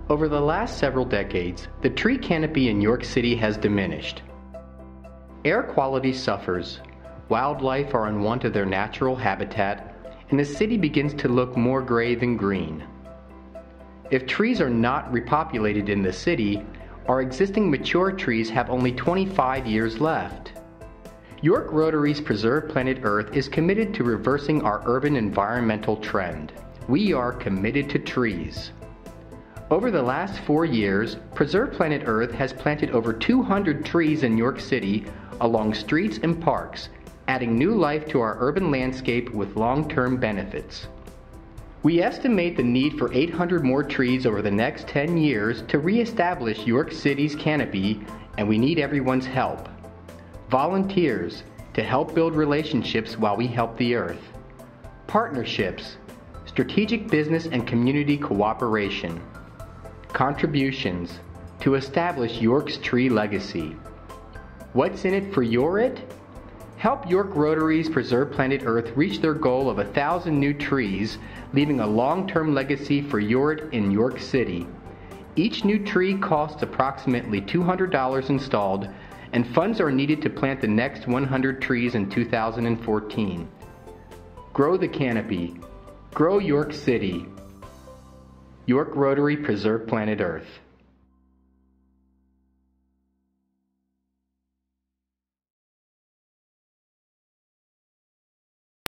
Over the last several decades, the tree canopy in York City has diminished. Air quality suffers, wildlife are unwanted of their natural habitat, and the city begins to look more gray than green. If trees are not repopulated in the city, our existing mature trees have only 25 years left. York Rotary's Preserve Planet Earth is committed to reversing our urban environmental trend. We are committed to trees. Over the last 4 years, Preserve Planet Earth has planted over 200 trees in York City along streets and parks, adding new life to our urban landscape with long-term benefits. We estimate the need for 800 more trees over the next 10 years to re-establish York City's canopy, and we need everyone's help. Volunteers to help build relationships while we help the earth. Partnerships, strategic business and community cooperation. Contributions to establish York's tree legacy. What's in it for Yorit? Help York Rotary's Preserve Planet Earth reach their goal of 1,000 new trees, leaving a long-term legacy for Yorit in York City. Each new tree costs approximately $200 installed, and funds are needed to plant the next 100 trees in 2014. Grow the canopy. Grow York City. York Rotary Preserve Planet Earth.